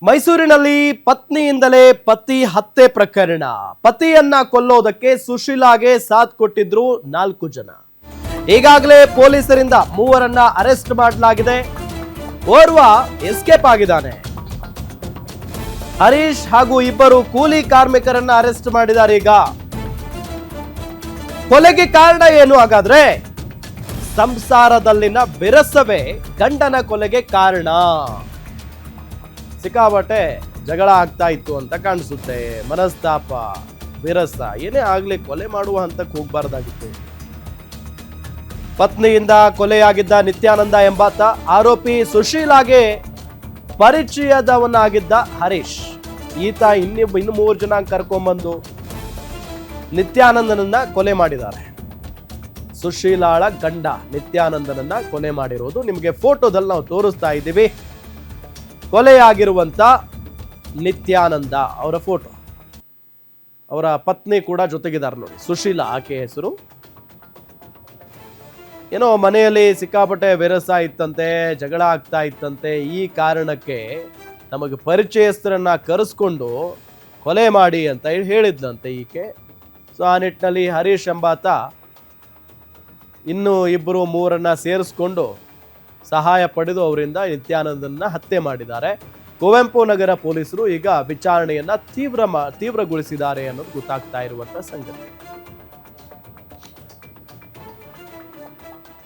ಮೈಸೂರಿನಲ್ಲಿ ಪತ್ನಿಯಿಂದಲೇ ಪತಿ ಹತ್ಯೆ ಪ್ರಕರಣ. ಪತಿಯನ್ನ ಕೊಲ್ಲೋದಕ್ಕೆ ಸುಶೀಲಾಗೆ ಸಾಥ್ ಕೊಟ್ಟಿದ್ರು 4 ಜನ. ಈಗಾಗಲೇ ಪೊಲೀಸರಿಂದ 3ರನ್ನ ಅರೆಸ್ಟ್ ಮಾಡಲಾಗಿದೆ. ಓರ್ವ ಎಸ್ಕೇಪ್ ಆಗಿದ್ದಾನೆ. ಹರೀಶ್ ಹಾಗೂ 2 ಕೂಲಿ ಕಾರ್ಮಿಕರನ್ನ ಅರೆಸ್ಟ್ ಮಾಡಿದ್ದಾರೆ. ಈಗ ಕೊಲೆಗೆ ಕಾರಣ ಏನು ಹಾಗಾದ್ರೆ? ಸಂಸಾರದಲ್ಲಿನ ಬಿರಸವೇ ಗಂಡನ ಕೊಲೆಗೆ ಕಾರಣ. ಸಿಕ್ಕಾಪಟ್ಟೆ ಜಗಳ ಆಗ್ತಾ ಇತ್ತು ಅಂತ ಕಾಣಿಸುತ್ತೆ. ಮನಸ್ತಾಪ, ವಿರಸ ಏನೇ ಆಗ್ಲಿ ಕೊಲೆ ಮಾಡುವ ಹಂತಕ್ಕೆ ಹೋಗ್ಬಾರ್ದಾಗಿತ್ತು. ಪತ್ನಿಯಿಂದ ಕೊಲೆಯಾಗಿದ್ದ ನಿತ್ಯಾನಂದ ಎಂಬಾತ ಆರೋಪಿ ಸುಶೀಲಾಗೆ ಪರಿಚಯದವನಾಗಿದ್ದ ಹರೀಶ್. ಈತ ಇನ್ನು 3 ಜನ ಕರ್ಕೊಂಡ್ಬಂದು ನಿತ್ಯಾನಂದನನ್ನ ಕೊಲೆ ಮಾಡಿದ್ದಾರೆ. ಸುಶೀಲಾಳ ಗಂಡ ನಿತ್ಯಾನಂದನನ್ನ ಕೊಲೆ ಮಾಡಿರೋದು ನಿಮಗೆ ಫೋಟೋದಲ್ಲಿ ನಾವು ತೋರಿಸ್ತಾ ಇದ್ದೀವಿ. ಕೊಲೆಯಾಗಿರುವಂತ ನಿತ್ಯಾನಂದ ಅವರ ಫೋಟೋ, ಅವರ ಪತ್ನಿ ಕೂಡ ಜೊತೆಗಿದ್ದಾರೆ ನೋಡಿ, ಸುಶೀಲಾ ಆಕೆ ಹೆಸರು. ಏನೋ ಮನೆಯಲ್ಲಿ ಸಿಕ್ಕಾಪಟ್ಟೆ ವಿರಸ ಇತ್ತಂತೆ, ಜಗಳ ಆಗ್ತಾ ಇತ್ತಂತೆ. ಈ ಕಾರಣಕ್ಕೆ ನಮಗೆ ಪರಿಚಯಸ್ಥರನ್ನ ಕರೆಸ್ಕೊಂಡು ಕೊಲೆ ಮಾಡಿ ಅಂತ ಹೇಳಿದ್ಲಂತೆ ಈಕೆ. ಸೊ ಆ ನಿಟ್ಟಿನಲ್ಲಿ ಹರೀಶ್ ಎಂಬಾತ ಇನ್ನೂ 2-3ರನ್ನ ಸೇರಿಸ್ಕೊಂಡು ಸಹಾಯ ಪಡೆದು ಅವರಿಂದ ನಿತ್ಯಾನಂದನ್ನ ಹತ್ಯೆ ಮಾಡಿದ್ದಾರೆ. ಕುವೆಂಪು ನಗರ ಪೊಲೀಸರು ಈಗ ವಿಚಾರಣೆಯನ್ನ ತೀವ್ರಗೊಳಿಸಿದ್ದಾರೆ ಅನ್ನೋದು ಗೊತ್ತಾಗ್ತಾ ಇರುವಂತ ಸಂಗತಿ.